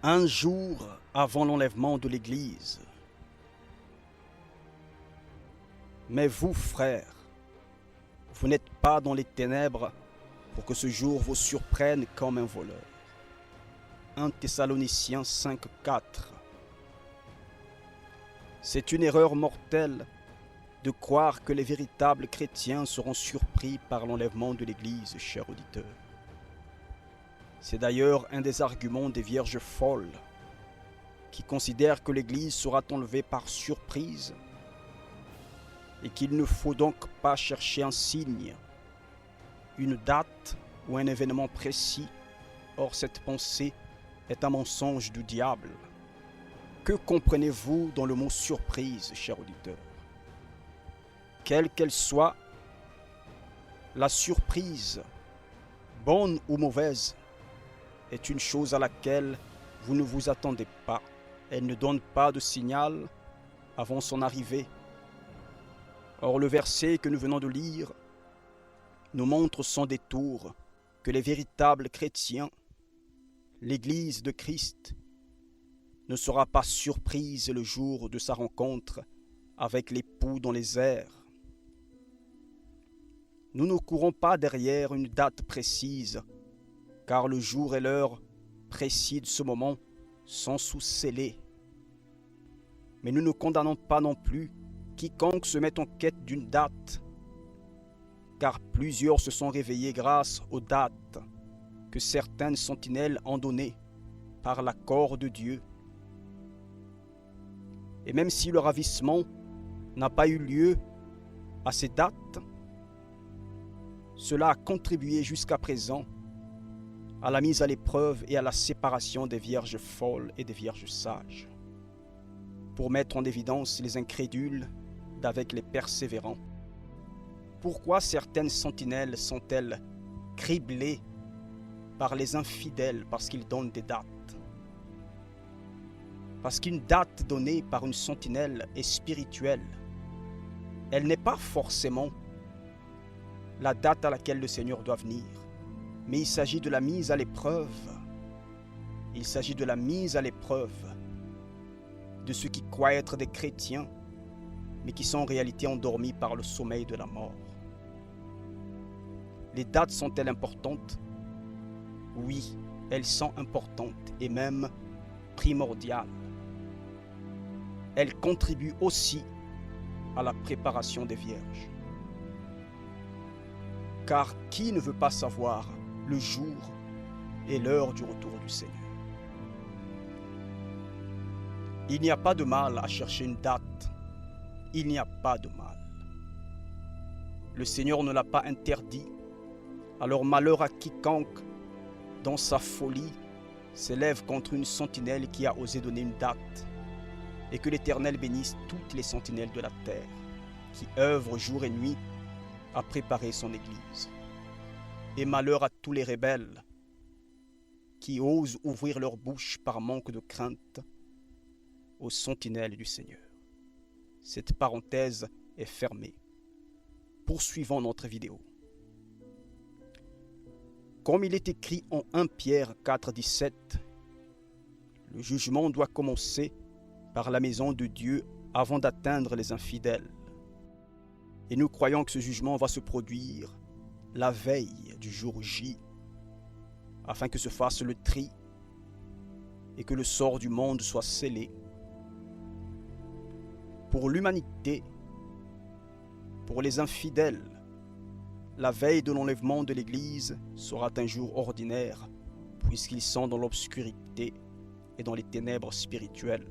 Un jour avant l'enlèvement de l'Église. Mais vous, frères, vous n'êtes pas dans les ténèbres pour que ce jour vous surprenne comme un voleur. 1 Thessaloniciens 5,4. C'est une erreur mortelle de croire que les véritables chrétiens seront surpris par l'enlèvement de l'Église, chers auditeurs. C'est d'ailleurs un des arguments des vierges folles qui considèrent que l'Église sera enlevée par surprise et qu'il ne faut donc pas chercher un signe, une date ou un événement précis. Or, cette pensée est un mensonge du diable. Que comprenez-vous dans le mot surprise, chers auditeurs? Quelle qu'elle soit, la surprise, bonne ou mauvaise, est une chose à laquelle vous ne vous attendez pas. Elle ne donne pas de signal avant son arrivée. Or, le verset que nous venons de lire nous montre sans détour que les véritables chrétiens, l'Église de Christ, ne sera pas surprise le jour de sa rencontre avec l'époux dans les airs. Nous ne courons pas derrière une date précise, car le jour et l'heure précis de ce moment sont sous-scellés. Mais nous ne condamnons pas non plus quiconque se met en quête d'une date, car plusieurs se sont réveillés grâce aux dates que certaines sentinelles ont données par l'accord de Dieu. Et même si le ravissement n'a pas eu lieu à ces dates, cela a contribué jusqu'à présent à la mise à l'épreuve et à la séparation des vierges folles et des vierges sages, pour mettre en évidence les incrédules d'avec les persévérants. Pourquoi certaines sentinelles sont-elles criblées par les infidèles parce qu'ils donnent des dates? Parce qu'une date donnée par une sentinelle est spirituelle. Elle n'est pas forcément la date à laquelle le Seigneur doit venir, mais il s'agit de la mise à l'épreuve. Il s'agit de la mise à l'épreuve de ceux qui croient être des chrétiens, mais qui sont en réalité endormis par le sommeil de la mort. Les dates sont-elles importantes? Oui, elles sont importantes et même primordiales. Elles contribuent aussi à la préparation des vierges. Car qui ne veut pas savoir le jour et l'heure du retour du Seigneur? Il n'y a pas de mal à chercher une date. Il n'y a pas de mal. Le Seigneur ne l'a pas interdit. Alors malheur à quiconque, dans sa folie, s'élève contre une sentinelle qui a osé donner une date. Et que l'Éternel bénisse toutes les sentinelles de la terre, qui œuvrent jour et nuit à préparer son Église. Et malheur à tous les rebelles qui osent ouvrir leur bouche par manque de crainte aux sentinelles du Seigneur. Cette parenthèse est fermée. Poursuivons notre vidéo. Comme il est écrit en 1 Pierre 4,17, le jugement doit commencer par la maison de Dieu avant d'atteindre les infidèles. Et nous croyons que ce jugement va se produire la veille du jour J, afin que se fasse le tri et que le sort du monde soit scellé. Pour l'humanité, pour les infidèles, la veille de l'enlèvement de l'Église sera un jour ordinaire, puisqu'ils sont dans l'obscurité et dans les ténèbres spirituelles.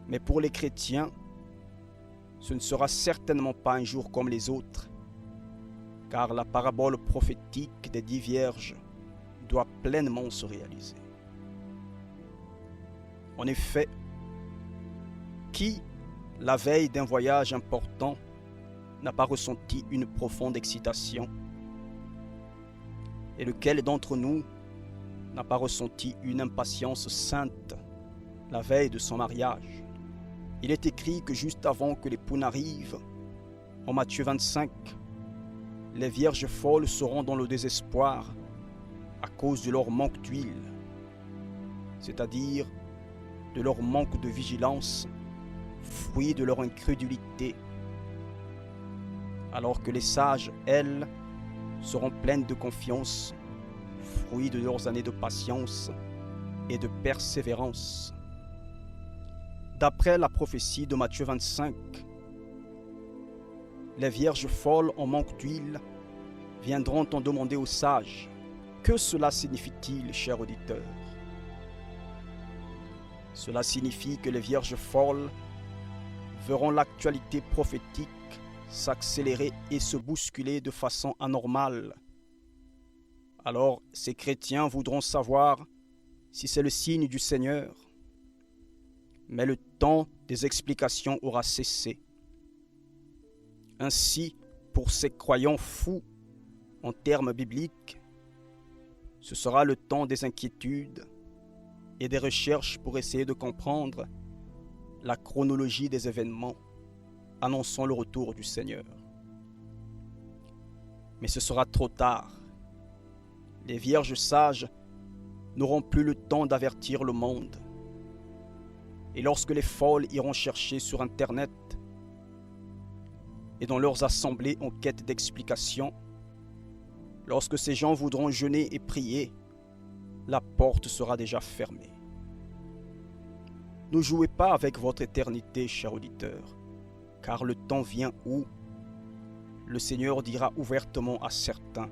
Mais pour les chrétiens, ce ne sera certainement pas un jour comme les autres, car la parabole prophétique des 10 vierges doit pleinement se réaliser. En effet, qui, la veille d'un voyage important, n'a pas ressenti une profonde excitation? Et lequel d'entre nous n'a pas ressenti une impatience sainte la veille de son mariage? Il est écrit que juste avant que l'époux n'arrive, en Matthieu 25, les vierges folles seront dans le désespoir à cause de leur manque d'huile, c'est-à-dire de leur manque de vigilance, fruit de leur incrédulité, alors que les sages, elles, seront pleines de confiance, fruit de leurs années de patience et de persévérance. D'après la prophétie de Matthieu 25, les vierges folles en manque d'huile viendront en demander aux sages. Que cela signifie-t-il, cher auditeur? Cela signifie que les vierges folles verront l'actualité prophétique s'accélérer et se bousculer de façon anormale. Alors, ces chrétiens voudront savoir si c'est le signe du Seigneur. Mais le temps des explications aura cessé. Ainsi, pour ces croyants fous en termes bibliques, ce sera le temps des inquiétudes et des recherches pour essayer de comprendre la chronologie des événements annonçant le retour du Seigneur. Mais ce sera trop tard. Les vierges sages n'auront plus le temps d'avertir le monde. Et lorsque les folles iront chercher sur Internet et dans leurs assemblées en quête d'explications, lorsque ces gens voudront jeûner et prier, la porte sera déjà fermée. Ne jouez pas avec votre éternité, cher auditeur, car le temps vient où le Seigneur dira ouvertement à certains: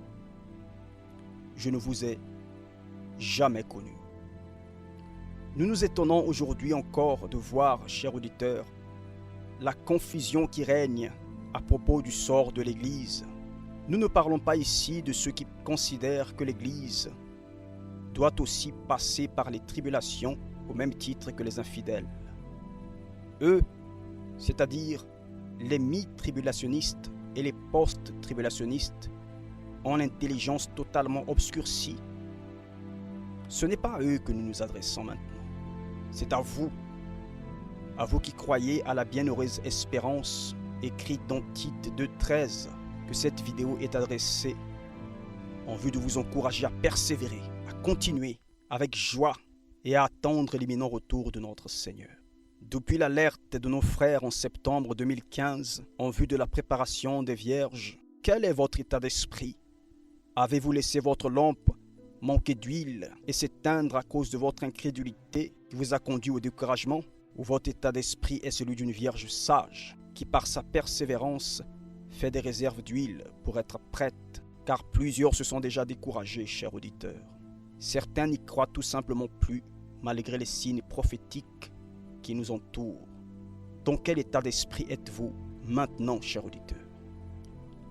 « Je ne vous ai jamais connu ». Nous nous étonnons aujourd'hui encore de voir, cher auditeur, la confusion qui règne à propos du sort de l'Église. Nous ne parlons pas ici de ceux qui considèrent que l'Église doit aussi passer par les tribulations au même titre que les infidèles. Eux, c'est-à-dire les mi-tribulationnistes et les post-tribulationnistes, ont l'intelligence totalement obscurcie. Ce n'est pas à eux que nous nous adressons maintenant. C'est à vous qui croyez à la bienheureuse espérance écrite dans Tite 2,13, que cette vidéo est adressée en vue de vous encourager à persévérer, à continuer avec joie et à attendre l'imminent retour de notre Seigneur. Depuis l'alerte de nos frères en septembre 2015 en vue de la préparation des Vierges, quel est votre état d'esprit? Avez-vous laissé votre lampe manquer d'huile et s'éteindre à cause de votre incrédulité qui vous a conduit au découragement? Ou votre état d'esprit est celui d'une Vierge sage qui par sa persévérance fait des réserves d'huile pour être prête? Car plusieurs se sont déjà découragés, chers auditeurs. Certains n'y croient tout simplement plus, malgré les signes prophétiques qui nous entourent. Dans quel état d'esprit êtes-vous maintenant, chers auditeurs?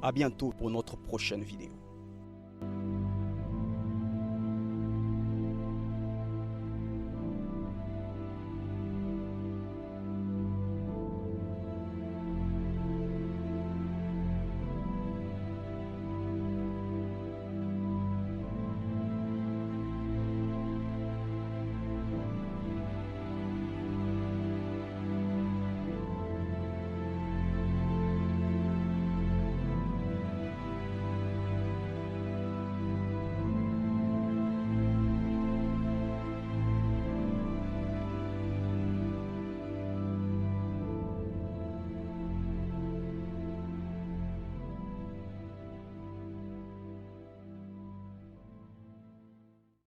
À bientôt pour notre prochaine vidéo.